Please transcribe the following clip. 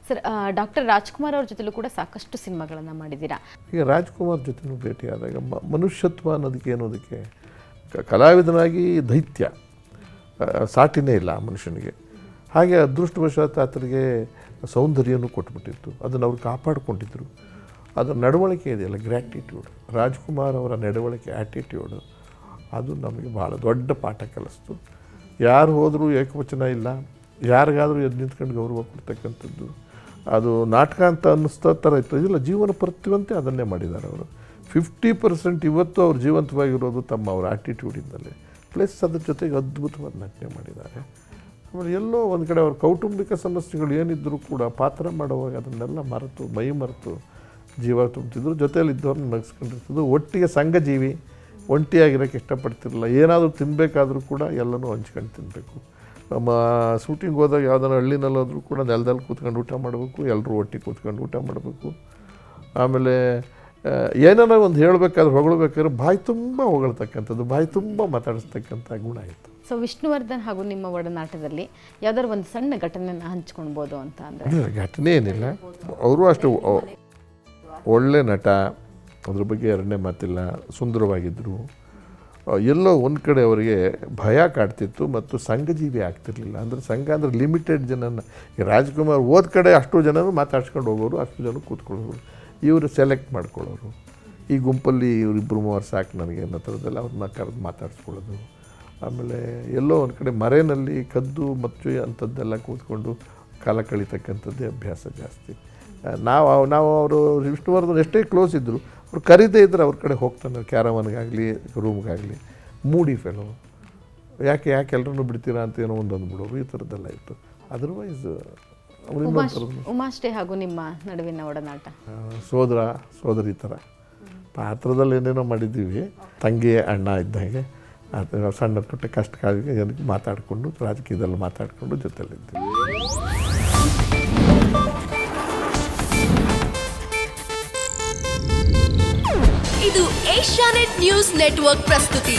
Sir, doctor Rajkumar ಅವ್ರ ಜೊತೆಲೂ ಕೂಡ ಸಾಕಷ್ಟು ಸಿನಿಮಾಗಳನ್ನು ಮಾಡಿದ್ದೀರಾ. ಈಗ ರಾಜ್ಕುಮಾರ್ ಜೊತೆನೂ ಭೇಟಿಯಾದಾಗ ಮನುಷ್ಯತ್ವ ಅನ್ನೋದಕ್ಕೆ ಕಲಾವಿದನಾಗಿ ದೈತ್ಯ ಸಾಟಿನೇ ಇಲ್ಲ ಆ ಮನುಷ್ಯನಿಗೆ. ಹಾಗೆ ಅದೃಷ್ಟವಶಾತ್ ಆತನಿಗೆ ಸೌಂದರ್ಯನೂ ಕೊಟ್ಬಿಟ್ಟಿತ್ತು, ಅದನ್ನು ಅವ್ರು ಕಾಪಾಡಿಕೊಂಡಿದ್ದರು. ಅದರ ನಡವಳಿಕೆ ಇದೆಯಲ್ಲ, ಗ್ರ್ಯಾಟಿಟ್ಯೂಡ್, ರಾಜ್ಕುಮಾರ್ ಅವರ ನಡವಳಿಕೆ, ಆ್ಯಟಿಟ್ಯೂಡು, ಅದು ನಮಗೆ ಭಾಳ ದೊಡ್ಡ ಪಾಠ ಕಲಿಸ್ತು. ಯಾರು ಹೋದರೂ ಏಕವಚನ ಇಲ್ಲ, ಯಾರಿಗಾದರೂ ಎದ್ದು ನಿಂತ್ಕೊಂಡು ಗೌರವ ಕೊಡ್ತಕ್ಕಂಥದ್ದು, ಅದು ನಾಟಕ ಅಂತ ಅನ್ನಿಸ್ತಾ ಥರ ಇತ್ತು. ಇಲ್ಲ, ಜೀವನ ಪ್ರತಿವಂತೆ ಅದನ್ನೇ ಮಾಡಿದ್ದಾರೆ ಅವರು. 50% ಇವತ್ತು ಅವ್ರು ಜೀವಂತವಾಗಿರೋದು ಅವ್ರ ಆ್ಯಟಿಟ್ಯೂಡಿಂದಲೇ. ಪ್ಲಸ್ ಅದ್ರ ಜೊತೆಗೆ ಅದ್ಭುತವಾದ ನಟನೆ ಮಾಡಿದ್ದಾರೆ. ಆಮೇಲೆ ಎಲ್ಲೋ ಒಂದು ಕಡೆ ಅವ್ರ ಕೌಟುಂಬಿಕ ಸಮಸ್ಯೆಗಳು ಏನಿದ್ದರೂ ಕೂಡ ಪಾತ್ರ ಮಾಡುವಾಗ ಅದನ್ನೆಲ್ಲ ಮರೆತು, ಮೈ ಮರೆತು ಜೀವ ತುಂಬ್ತಿದ್ರು. ಜೊತೆಯಲ್ಲಿದ್ದವ್ರನ್ನ ನಗಿಸ್ಕೊಂಡಿರ್ತಿದ್ರು. ಒಟ್ಟಿಗೆ ಸಂಘಜೀವಿ, ಒಂಟಿಯಾಗಿರೋಕ್ಕೆ ಇಷ್ಟಪಡ್ತಿರಲಿಲ್ಲ. ಏನಾದರೂ ತಿನ್ನಬೇಕಾದ್ರೂ ಕೂಡ ಎಲ್ಲನೂ ಹಂಚ್ಕೊಂಡು ತಿನ್ನಬೇಕು. ನಮ್ಮ ಶೂಟಿಂಗ್ ಹೋದಾಗ ಯಾವುದಾದ್ರು ಹಳ್ಳಿನಲ್ಲಾದರೂ ಕೂಡ ನೆಲದಲ್ಲಿ ಕೂತ್ಕೊಂಡು ಊಟ ಮಾಡಬೇಕು, ಎಲ್ಲರೂ ಒಟ್ಟಿಗೆ ಕೂತ್ಕೊಂಡು ಊಟ ಮಾಡಬೇಕು. ಆಮೇಲೆ ಏನಾರ ಒಂದು ಹೇಳಬೇಕಾದ್ರೆ, ಹೊಗಳ್ಬೇಕಾದ್ರೆ ಬಾಯಿ ತುಂಬ ಹೊಗಳ್ತಕ್ಕಂಥದ್ದು, ಬಾಯಿ ತುಂಬ ಮಾತಾಡಿಸ್ತಕ್ಕಂಥ ಗುಣ ಇತ್ತು. ಸೊ ವಿಷ್ಣುವರ್ಧನ್ ಹಾಗೂ ನಿಮ್ಮ ಒಡನಾಟದಲ್ಲಿ ಯಾವ್ದಾದ್ರು ಒಂದು ಸಣ್ಣ ಘಟನೆಯನ್ನು ಹಂಚ್ಕೊಳ್ಬೋದು ಅಂತ ಅಂದರೆ? ಘಟನೆ ಏನಿಲ್ಲ, ಅವರು ಅಷ್ಟು ಒಳ್ಳೆ ನಟ, ಅದ್ರ ಬಗ್ಗೆ ಎರಡನೇ ಮಾತಿಲ್ಲ. ಸುಂದರವಾಗಿದ್ದರು. ಎಲ್ಲೋ ಒಂದು ಕಡೆ ಅವರಿಗೆ ಭಯ ಕಾಡ್ತಿತ್ತು ಮತ್ತು ಸಂಘಜೀವಿ ಆಗ್ತಿರ್ಲಿಲ್ಲ. ಅಂದರೆ ಸಂಘ ಅಂದರೆ ಲಿಮಿಟೆಡ್ ಜನನ. ಈ ರಾಜ್ಕುಮಾರ್ ಹೋದ ಕಡೆ ಅಷ್ಟು ಜನನೂ ಮಾತಾಡ್ಸ್ಕೊಂಡು ಹೋಗೋರು, ಅಷ್ಟು ಜನ ಕೂತ್ಕೊಳ್ಳೋರು. ಇವರು ಸೆಲೆಕ್ಟ್ ಮಾಡ್ಕೊಳ್ಳೋರು. ಈ ಗುಂಪಲ್ಲಿ ಇವರಿಬ್ಬರು ಮೂವರು ಸಾಕು ನನಗೆ ಅನ್ನೋ ಥರದ್ದೆಲ್ಲ ಅವ್ರನ್ನ ಕರೆದು ಮಾತಾಡಿಸ್ಕೊಳ್ಳೋದು. ಆಮೇಲೆ ಎಲ್ಲೋ ಒಂದು ಕಡೆ ಮರೆಯಲ್ಲಿ ಕದ್ದು ಮಚ್ಚು ಅಂಥದ್ದೆಲ್ಲ ಕೂತ್ಕೊಂಡು ಕಾಲ ಕಳೀತಕ್ಕಂಥದ್ದೇ ಅಭ್ಯಾಸ ಜಾಸ್ತಿ. ನಾವು ಅವರು ವಿಷ್ಣುವರ್ಧನ್ ಎಷ್ಟೇ ಕ್ಲೋಸ್ ಇದ್ದರು, ಅವ್ರು ಕರೀದೇ ಇದ್ದರೆ ಅವ್ರ ಕಡೆ ಹೋಗ್ತಾನೆ, ಕ್ಯಾರವನ್ಗಾಗಲಿ ರೂಮ್ಗಾಗಲಿ. ಮೂಡಿ ಫೆಲೋ, ಯಾಕೆ ಎಲ್ಲರನ್ನೂ ಬಿಡ್ತೀರಾ ಅಂತ ಏನೋ ಒಂದೊಂದು ಬಿಡೋರು, ಈ ಥರದ್ದೆಲ್ಲ ಇತ್ತು. ಅದರ್ವೈಸ್ ಉಮಾಶ್ರೀ ಹಾಗೂ ನಿಮ್ಮ ನಡುವಿನ ಒಡನಾಟ? ಸೋದರಿ ಥರ ಪಾತ್ರದಲ್ಲಿ ಏನೇನೋ ಮಾಡಿದ್ದೀವಿ. ತಂಗಿ ಅಣ್ಣ ಇದ್ದಾಗೆ ಅದು ಸಣ್ಣ ಪುಟ್ಟ ಕಷ್ಟ ಕಾಲಿಗೆ ಜನಕ್ಕೆ ಮಾತಾಡಿಕೊಂಡು, ರಾಜಕೀಯದಲ್ಲಿ ಮಾತಾಡಿಕೊಂಡು ಜೊತೆಲಿದ್ದೀವಿ. ಇದು ಏಷ್ಯಾನೆಟ್ ನ್ಯೂಸ್ ನೆಟ್ವರ್ಕ್ ಪ್ರಸ್ತುತಿ.